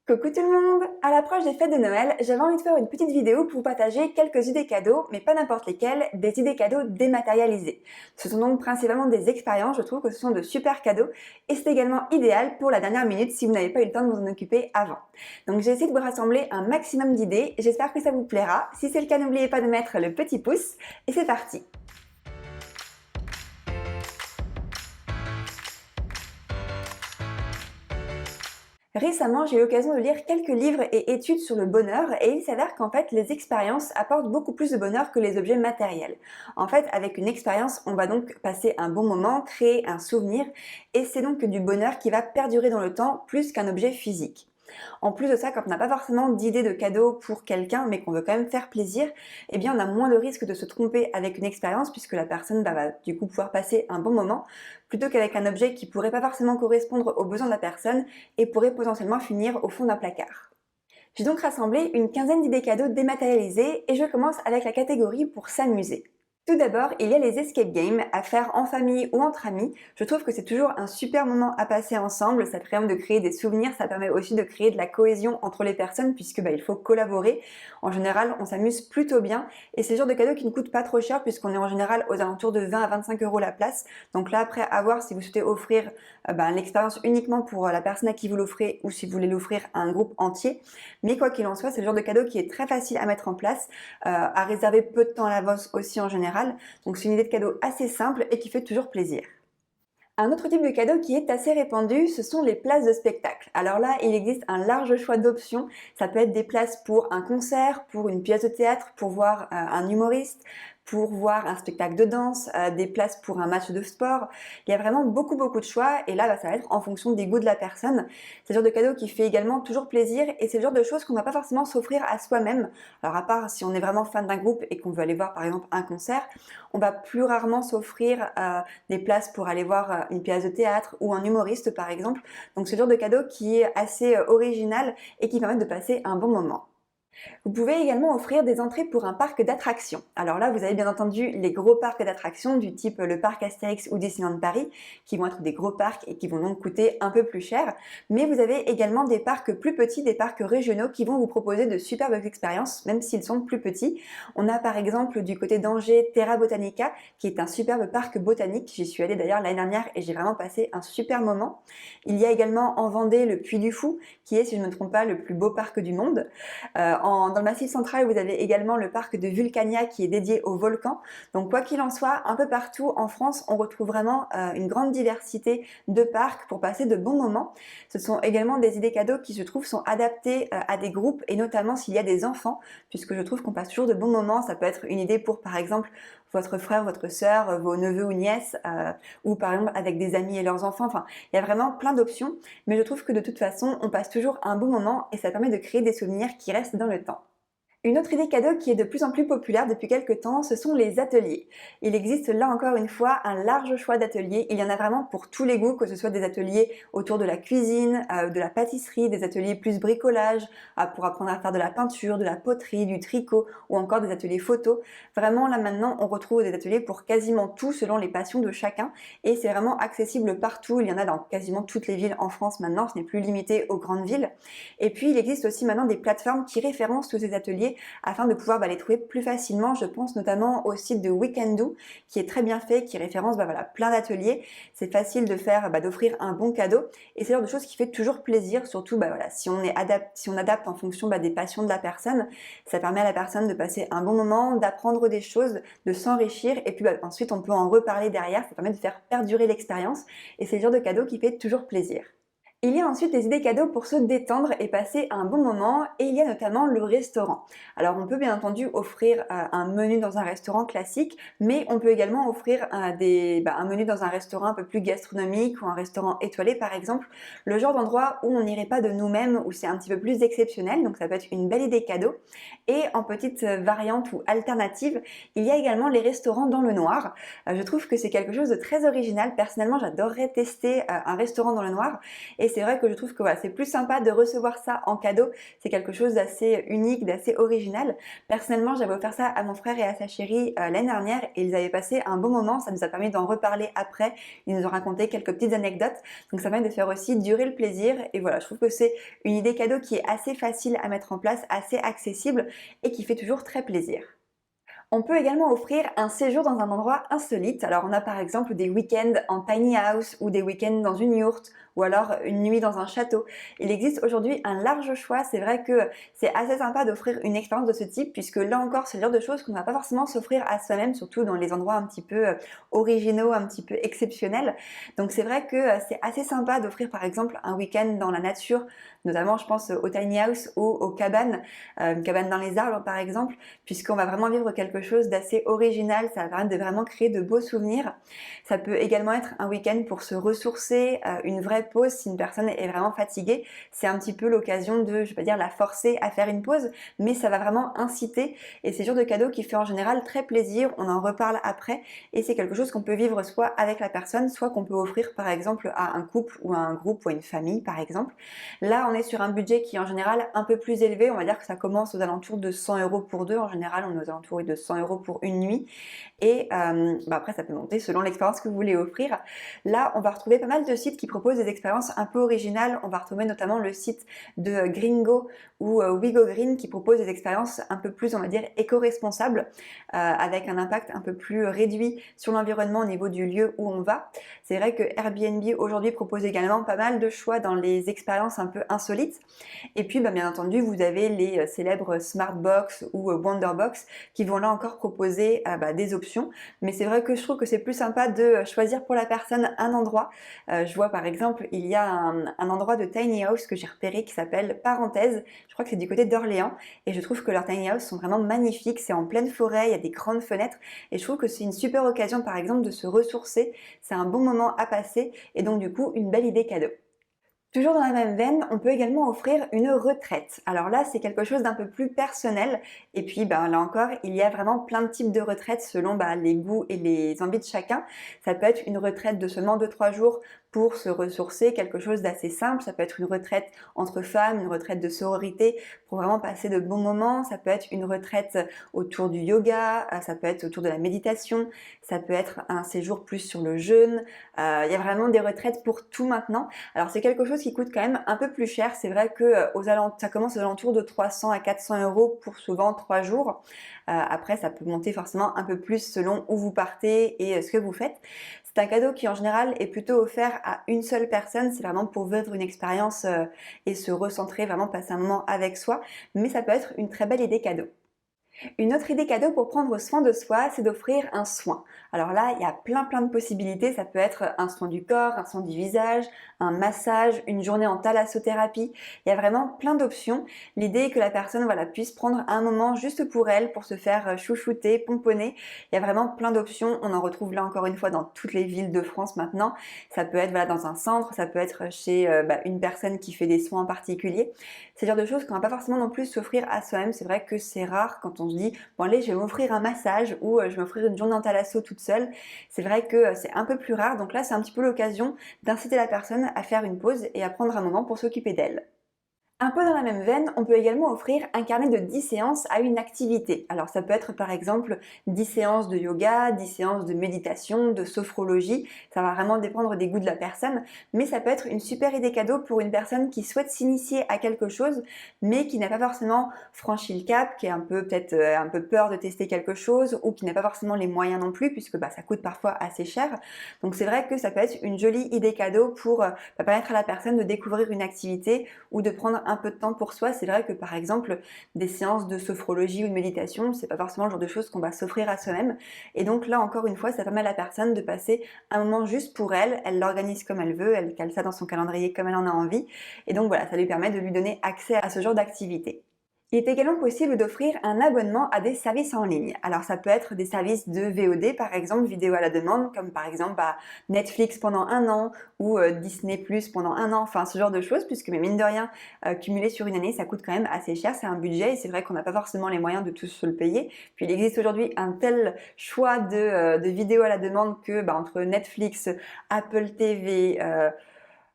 Coucou tout le monde! À l'approche des fêtes de Noël, j'avais envie de faire une petite vidéo pour vous partager quelques idées cadeaux, mais pas n'importe lesquelles, des idées cadeaux dématérialisées. Ce sont donc principalement des expériences, je trouve que ce sont de super cadeaux, et c'est également idéal pour la dernière minute si vous n'avez pas eu le temps de vous en occuper avant. Donc j'ai essayé de vous rassembler un maximum d'idées, j'espère que ça vous plaira. Si c'est le cas, n'oubliez pas de mettre le petit pouce, et c'est parti! Récemment, j'ai eu l'occasion de lire quelques livres et études sur le bonheur et il s'avère qu'en fait, les expériences apportent beaucoup plus de bonheur que les objets matériels. En fait, avec une expérience, on va donc passer un bon moment, créer un souvenir et c'est donc du bonheur qui va perdurer dans le temps plus qu'un objet physique. En plus de ça, quand on n'a pas forcément d'idée de cadeau pour quelqu'un, mais qu'on veut quand même faire plaisir, eh bien on a moins de risque de se tromper avec une expérience puisque la personne va du coup pouvoir passer un bon moment, plutôt qu'avec un objet qui pourrait pas forcément correspondre aux besoins de la personne et pourrait potentiellement finir au fond d'un placard. J'ai donc rassemblé une quinzaine d'idées cadeaux dématérialisées et je commence avec la catégorie pour s'amuser. Tout d'abord, il y a les escape games à faire en famille ou entre amis. Je trouve que c'est toujours un super moment à passer ensemble, ça permet de créer des souvenirs, ça permet aussi de créer de la cohésion entre les personnes puisque il faut collaborer. En général, on s'amuse plutôt bien et c'est le genre de cadeau qui ne coûte pas trop cher puisqu'on est en général aux alentours de 20 à 25 € la place. Donc là, après, à voir si vous souhaitez offrir l'expérience uniquement pour la personne à qui vous l'offrez ou si vous voulez l'offrir à un groupe entier. Mais quoi qu'il en soit, c'est le genre de cadeau qui est très facile à mettre en place, à réserver peu de temps à l'avance aussi en général. Donc c'est une idée de cadeau assez simple et qui fait toujours plaisir. Un autre type de cadeau qui est assez répandu, ce sont les places de spectacle. Alors là, il existe un large choix d'options. Ça peut être des places pour un concert, pour une pièce de théâtre, pour voir un humoriste, pour voir un spectacle de danse, des places pour un match de sport. Il y a vraiment beaucoup de choix et là, ça va être en fonction des goûts de la personne. C'est le genre de cadeau qui fait également toujours plaisir et c'est le genre de choses qu'on ne va pas forcément s'offrir à soi-même. Alors à part si on est vraiment fan d'un groupe et qu'on veut aller voir par exemple un concert, on va plus rarement s'offrir des places pour aller voir une pièce de théâtre ou un humoriste par exemple. Donc c'est le genre de cadeau qui est assez original et qui permet de passer un bon moment. Vous pouvez également offrir des entrées pour un parc d'attractions. Alors là, vous avez bien entendu les gros parcs d'attractions du type le parc Astérix ou Disneyland Paris, qui vont être des gros parcs et qui vont donc coûter un peu plus cher. Mais vous avez également des parcs plus petits, des parcs régionaux qui vont vous proposer de superbes expériences, même s'ils sont plus petits. On a par exemple du côté d'Angers Terra Botanica, qui est un superbe parc botanique. J'y suis allée d'ailleurs l'année dernière et j'ai vraiment passé un super moment. Il y a également en Vendée le Puy du Fou, qui est, si je ne me trompe pas, le plus beau parc du monde. Dans le Massif central, vous avez également le parc de Vulcania qui est dédié aux volcans. Donc quoi qu'il en soit, un peu partout en France, on retrouve vraiment une grande diversité de parcs pour passer de bons moments. Ce sont également des idées cadeaux qui, je trouve, sont adaptées à des groupes et notamment s'il y a des enfants, puisque je trouve qu'on passe toujours de bons moments. Ça peut être une idée pour, par exemple, votre frère, votre sœur, vos neveux ou nièces, ou par exemple avec des amis et leurs enfants. Enfin, il y a vraiment plein d'options, mais je trouve que de toute façon, on passe toujours un bon moment et ça permet de créer des souvenirs qui restent dans le temps. Une autre idée cadeau qui est de plus en plus populaire depuis quelques temps, ce sont les ateliers. Il existe là encore une fois un large choix d'ateliers. Il y en a vraiment pour tous les goûts, que ce soit des ateliers autour de la cuisine, de la pâtisserie, des ateliers plus bricolage, pour apprendre à faire de la peinture, de la poterie, du tricot ou encore des ateliers photo. Vraiment là maintenant, on retrouve des ateliers pour quasiment tout selon les passions de chacun et c'est vraiment accessible partout. Il y en a dans quasiment toutes les villes en France maintenant, ce n'est plus limité aux grandes villes. Et puis il existe aussi maintenant des plateformes qui référencent tous ces ateliers afin de pouvoir les trouver plus facilement. Je pense notamment au site de Weekendoo qui est très bien fait, qui référence plein d'ateliers. C'est facile de faire, d'offrir un bon cadeau et c'est le genre de choses qui fait toujours plaisir, surtout si on adapte en fonction des passions de la personne. Ça permet à la personne de passer un bon moment, d'apprendre des choses, de s'enrichir et puis ensuite on peut en reparler derrière. Ça permet de faire perdurer l'expérience et c'est le genre de cadeau qui fait toujours plaisir. Il y a ensuite des idées cadeaux pour se détendre et passer un bon moment et il y a notamment le restaurant. Alors on peut bien entendu offrir un menu dans un restaurant classique, mais on peut également offrir un menu dans un restaurant un peu plus gastronomique ou un restaurant étoilé par exemple, le genre d'endroit où on n'irait pas de nous-mêmes, où c'est un petit peu plus exceptionnel, donc ça peut être une belle idée cadeau. Et en petite variante ou alternative, il y a également les restaurants dans le noir. Je trouve que c'est quelque chose de très original. Personnellement, j'adorerais tester un restaurant dans le noir et c'est vrai que je trouve que voilà, c'est plus sympa de recevoir ça en cadeau. C'est quelque chose d'assez unique, d'assez original. Personnellement, j'avais offert ça à mon frère et à sa chérie l'année dernière et ils avaient passé un bon moment. Ça nous a permis d'en reparler après. Ils nous ont raconté quelques petites anecdotes. Donc ça permet de faire aussi durer le plaisir. Et voilà, je trouve que c'est une idée cadeau qui est assez facile à mettre en place, assez accessible et qui fait toujours très plaisir. On peut également offrir un séjour dans un endroit insolite. Alors on a par exemple des week-ends en tiny house ou des week-ends dans une yourte ou alors une nuit dans un château. Il existe aujourd'hui un large choix. C'est vrai que c'est assez sympa d'offrir une expérience de ce type puisque là encore c'est le genre de choses qu'on ne va pas forcément s'offrir à soi-même, surtout dans les endroits un petit peu originaux, un petit peu exceptionnels. Donc c'est vrai que c'est assez sympa d'offrir par exemple un week-end dans la nature, notamment je pense au tiny house ou aux cabanes, une cabane dans les arbres par exemple, puisqu'on va vraiment vivre quelque chose d'assez original, ça va permettre de vraiment créer de beaux souvenirs. Ça peut également être un week-end pour se ressourcer, une vraie pause si une personne est vraiment fatiguée. C'est un petit peu l'occasion de, je vais pas dire la forcer à faire une pause, mais ça va vraiment inciter et c'est le genre de cadeau qui fait en général très plaisir, on en reparle après et c'est quelque chose qu'on peut vivre soit avec la personne, soit qu'on peut offrir par exemple à un couple ou à un groupe ou à une famille par exemple. Là, on est sur un budget qui est en général un peu plus élevé, on va dire que ça commence aux alentours de 100 € pour deux, en général on est aux alentours de 100 € pour une nuit et après ça peut monter selon l'expérience que vous voulez offrir. Là on va retrouver pas mal de sites qui proposent des expériences un peu originales, on va retrouver notamment le site de Gringo ou We Go Green qui propose des expériences un peu plus on va dire éco-responsables avec un impact un peu plus réduit sur l'environnement au niveau du lieu où on va. C'est vrai que Airbnb aujourd'hui propose également pas mal de choix dans les expériences un peu insolites et puis bien entendu vous avez les célèbres Smartbox ou Wonderbox qui vont là encore proposer des options. Mais c'est vrai que je trouve que c'est plus sympa de choisir pour la personne un endroit. Je vois par exemple, il y a un endroit de tiny house que j'ai repéré qui s'appelle Parenthèse. Je crois que c'est du côté d'Orléans et je trouve que leurs tiny house sont vraiment magnifiques. C'est en pleine forêt, il y a des grandes fenêtres et je trouve que c'est une super occasion par exemple de se ressourcer. C'est un bon moment à passer et donc du coup une belle idée cadeau. Toujours dans la même veine, on peut également offrir une retraite. Alors là, c'est quelque chose d'un peu plus personnel. Et puis, là encore, il y a vraiment plein de types de retraites selon les goûts et les envies de chacun. Ça peut être une retraite de seulement 2-3 jours pour se ressourcer, quelque chose d'assez simple. Ça peut être une retraite entre femmes, une retraite de sororité pour vraiment passer de bons moments. Ça peut être une retraite autour du yoga, ça peut être autour de la méditation, ça peut être un séjour plus sur le jeûne. Il y a vraiment des retraites pour tout maintenant. Alors c'est quelque chose qui coûte quand même un peu plus cher. C'est vrai que ça commence aux alentours de 300 à 400 € pour souvent 3 jours. Après, ça peut monter forcément un peu plus selon où vous partez et ce que vous faites. C'est un cadeau qui en général est plutôt offert à une seule personne. C'est vraiment pour vivre une expérience et se recentrer, vraiment passer un moment avec soi. Mais ça peut être une très belle idée cadeau. Une autre idée cadeau pour prendre soin de soi, c'est d'offrir un soin. Alors là, il y a plein de possibilités. Ça peut être un soin du corps, un soin du visage, un massage, une journée en thalassothérapie. Il y a vraiment plein d'options. L'idée est que la personne puisse prendre un moment juste pour elle, pour se faire chouchouter, pomponner. Il y a vraiment plein d'options. On en retrouve là encore une fois dans toutes les villes de France maintenant. Ça peut être dans un centre, ça peut être chez une personne qui fait des soins en particulier. C'est le genre de choses qu'on va pas forcément non plus s'offrir à soi-même. C'est vrai que c'est rare quand on se dit bon allez, je vais m'offrir un massage ou je vais m'offrir une journée en thalasso toute seule. C'est vrai que c'est un peu plus rare. Donc là, c'est un petit peu l'occasion d'inciter la personne à faire une pause et à prendre un moment pour s'occuper d'elle. Un peu dans la même veine, on peut également offrir un carnet de 10 séances à une activité. Alors ça peut être par exemple 10 séances de yoga, 10 séances de méditation, de sophrologie, ça va vraiment dépendre des goûts de la personne, mais ça peut être une super idée cadeau pour une personne qui souhaite s'initier à quelque chose, mais qui n'a pas forcément franchi le cap, qui est un peu peut-être un peu peur de tester quelque chose, ou qui n'a pas forcément les moyens non plus, puisque ça coûte parfois assez cher. Donc c'est vrai que ça peut être une jolie idée cadeau pour permettre à la personne de découvrir une activité ou de prendre un peu de temps pour soi. C'est vrai que par exemple des séances de sophrologie ou de méditation, c'est pas forcément le genre de choses qu'on va s'offrir à soi-même et donc là encore une fois ça permet à la personne de passer un moment juste pour elle, elle l'organise comme elle veut, elle cale ça dans son calendrier comme elle en a envie et donc voilà, ça lui permet de lui donner accès à ce genre d'activité. Il est également possible d'offrir un abonnement à des services en ligne. Alors ça peut être des services de VOD par exemple, vidéo à la demande, comme par exemple Netflix pendant un an ou Disney Plus pendant un an, enfin ce genre de choses, puisque mais mine de rien, cumulé sur une année, ça coûte quand même assez cher, c'est un budget et c'est vrai qu'on n'a pas forcément les moyens de tous se le payer. Puis il existe aujourd'hui un tel choix de vidéos à la demande que entre Netflix, Apple TV,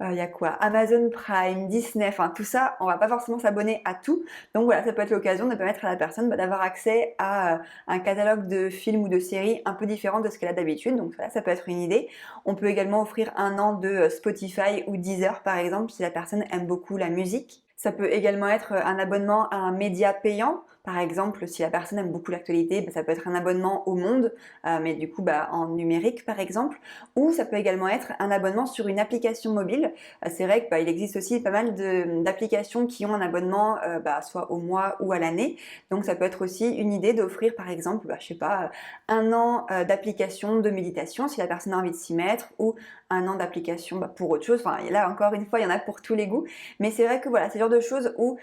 Il y a quoi? Amazon Prime, Disney, enfin tout ça, on va pas forcément s'abonner à tout. Donc voilà, ça peut être l'occasion de permettre à la personne d'avoir accès à un catalogue de films ou de séries un peu différent de ce qu'elle a d'habitude. Donc voilà, ça peut être une idée. On peut également offrir un an de Spotify ou Deezer par exemple si la personne aime beaucoup la musique. Ça peut également être un abonnement à un média payant. Par exemple, si la personne aime beaucoup l'actualité, ça peut être un abonnement au Monde, mais du coup en numérique par exemple. Ou ça peut également être un abonnement sur une application mobile. C'est vrai qu'il existe aussi pas mal d'applications qui ont un abonnement soit au mois ou à l'année. Donc ça peut être aussi une idée d'offrir par exemple, je sais pas, un an d'application de méditation si la personne a envie de s'y mettre, ou un an d'application pour autre chose. Enfin là encore une fois, il y en a pour tous les goûts. Mais c'est vrai que voilà, c'est le genre de choses où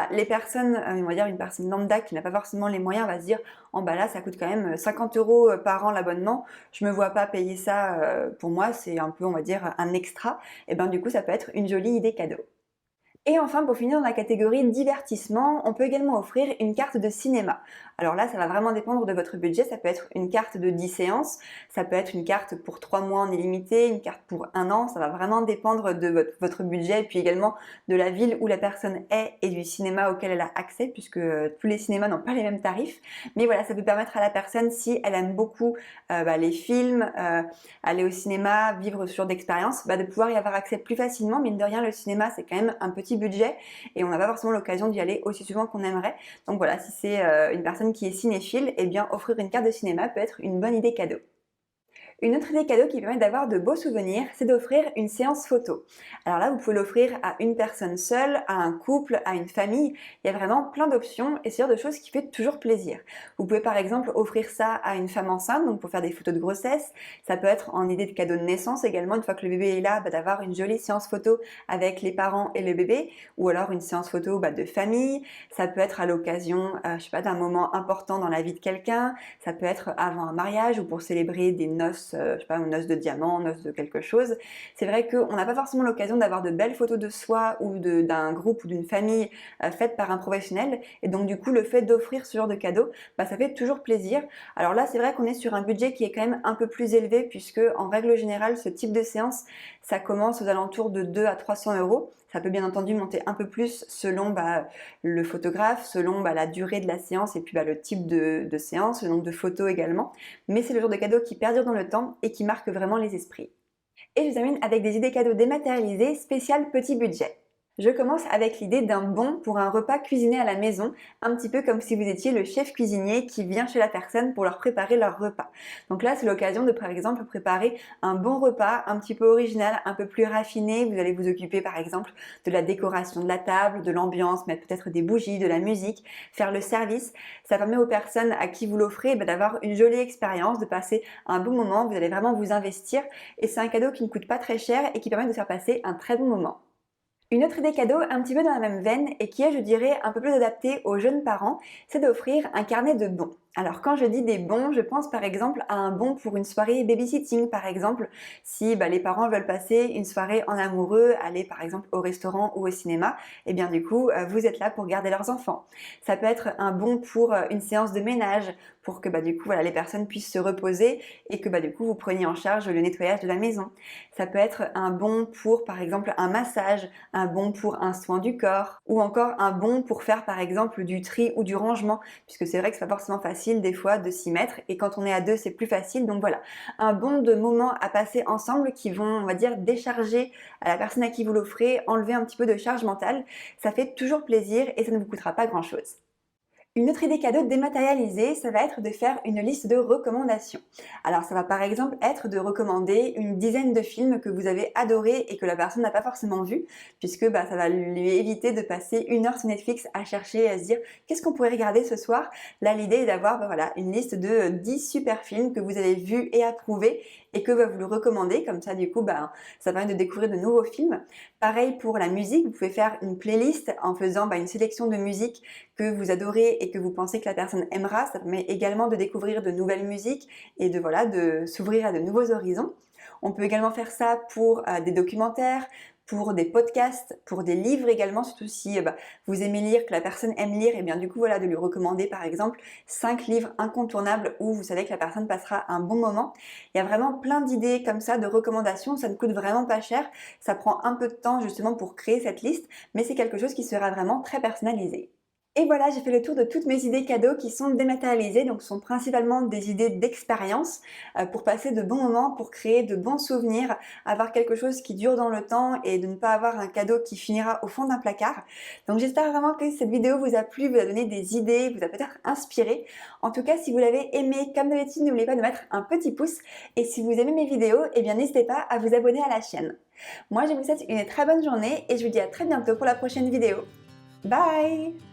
les personnes, on va dire une personne lambda qui n'a pas forcément les moyens va se dire oh là ça coûte quand même 50 € par an l'abonnement, je me vois pas payer ça, pour moi c'est un peu on va dire un extra. Et du coup ça peut être une jolie idée cadeau. Et enfin, pour finir dans la catégorie divertissement, on peut également offrir une carte de cinéma. Alors là, ça va vraiment dépendre de votre budget. Ça peut être une carte de 10 séances, ça peut être une carte pour 3 mois en illimité, une carte pour un an. Ça va vraiment dépendre de votre budget et puis également de la ville où la personne est et du cinéma auquel elle a accès, puisque tous les cinémas n'ont pas les mêmes tarifs. Mais voilà, ça peut permettre à la personne, si elle aime beaucoup les films, aller au cinéma, vivre ce genre d'expérience, de pouvoir y avoir accès plus facilement. Mine de rien, le cinéma, c'est quand même un petit budget et on n'a pas forcément l'occasion d'y aller aussi souvent qu'on aimerait. Donc voilà, si c'est une personne qui est cinéphile, eh bien offrir une carte de cinéma peut être une bonne idée cadeau. Une autre idée cadeau qui permet d'avoir de beaux souvenirs, c'est d'offrir une séance photo. Alors là, vous pouvez l'offrir à une personne seule, à un couple, à une famille. Il y a vraiment plein d'options et c'est le genre de choses qui fait toujours plaisir. Vous pouvez par exemple offrir ça à une femme enceinte, donc pour faire des photos de grossesse. Ça peut être en idée de cadeau de naissance également, une fois que le bébé est là, d'avoir une jolie séance photo avec les parents et le bébé, ou alors une séance photo de famille. Ça peut être à l'occasion, je sais pas, d'un moment important dans la vie de quelqu'un. Ça peut être avant un mariage ou pour célébrer des noces, je sais pas, une noce de diamant, noce de quelque chose. C'est vrai qu'on n'a pas forcément l'occasion d'avoir de belles photos de soi ou d'un groupe ou d'une famille faites par un professionnel. Et donc du coup, le fait d'offrir ce genre de cadeau, ça fait toujours plaisir. Alors là, c'est vrai qu'on est sur un budget qui est quand même un peu plus élevé puisque en règle générale, ce type de séance, ça commence aux alentours de 200 à 300 €. Ça peut bien entendu monter un peu plus selon le photographe, selon la durée de la séance et puis le type de séance, le nombre de photos également. Mais c'est le genre de cadeau qui perdure dans le temps et qui marque vraiment les esprits. Et je termine avec des idées cadeaux dématérialisées spéciales petit budget. Je commence avec l'idée d'un bon pour un repas cuisiné à la maison, un petit peu comme si vous étiez le chef cuisinier qui vient chez la personne pour leur préparer leur repas. Donc là, c'est l'occasion de, par exemple, préparer un bon repas, un petit peu original, un peu plus raffiné. Vous allez vous occuper, par exemple, de la décoration de la table, de l'ambiance, mettre peut-être des bougies, de la musique, faire le service. Ça permet aux personnes à qui vous l'offrez d'avoir une jolie expérience, de passer un bon moment. Vous allez vraiment vous investir et c'est un cadeau qui ne coûte pas très cher et qui permet de faire passer un très bon moment. Une autre idée cadeau un petit peu dans la même veine et qui est, je dirais, un peu plus adaptée aux jeunes parents, c'est d'offrir un carnet de bons. Alors quand je dis des bons, je pense par exemple à un bon pour une soirée babysitting par exemple, si les parents veulent passer une soirée en amoureux, aller par exemple au restaurant ou au cinéma, et bien du coup vous êtes là pour garder leurs enfants. Ça peut être un bon pour une séance de ménage, pour que du coup les personnes puissent se reposer et que du coup vous preniez en charge le nettoyage de la maison. Ça peut être un bon pour par exemple un massage, un bon pour un soin du corps, ou encore un bon pour faire par exemple du tri ou du rangement, puisque c'est vrai que c'est pas forcément facile des fois de s'y mettre et quand on est à deux c'est plus facile. Donc voilà, un bon de moments à passer ensemble qui vont, on va dire, décharger à la personne à qui vous l'offrez, enlever un petit peu de charge mentale. Ça fait toujours plaisir et ça ne vous coûtera pas grand chose. Une autre idée cadeau dématérialisée, ça va être de faire une liste de recommandations. Alors ça va par exemple être de recommander une dizaine de films que vous avez adorés et que la personne n'a pas forcément vu, puisque ça va lui éviter de passer 1 heure sur Netflix à chercher et à se dire qu'est-ce qu'on pourrait regarder ce soir. Là l'idée est d'avoir une liste de 10 super films que vous avez vus et approuvés et que vous le recommandez, comme ça du coup ça permet de découvrir de nouveaux films. Pareil pour la musique, vous pouvez faire une playlist en faisant une sélection de musique que vous adorez et que vous pensez que la personne aimera. Ça permet également de découvrir de nouvelles musiques et de s'ouvrir à de nouveaux horizons. On peut également faire ça pour des documentaires, pour des podcasts, pour des livres également, surtout si vous aimez lire, que la personne aime lire, et bien du coup voilà, de lui recommander par exemple 5 livres incontournables où vous savez que la personne passera un bon moment. Il y a vraiment plein d'idées comme ça, de recommandations, ça ne coûte vraiment pas cher, ça prend un peu de temps justement pour créer cette liste, mais c'est quelque chose qui sera vraiment très personnalisé. Et voilà, j'ai fait le tour de toutes mes idées cadeaux qui sont dématérialisées, donc ce sont principalement des idées d'expérience pour passer de bons moments, pour créer de bons souvenirs, avoir quelque chose qui dure dans le temps et de ne pas avoir un cadeau qui finira au fond d'un placard. Donc j'espère vraiment que cette vidéo vous a plu, vous a donné des idées, vous a peut-être inspiré. En tout cas, si vous l'avez aimé, comme d'habitude, n'oubliez pas de mettre un petit pouce. Et si vous aimez mes vidéos, eh bien n'hésitez pas à vous abonner à la chaîne. Moi, je vous souhaite une très bonne journée et je vous dis à très bientôt pour la prochaine vidéo. Bye!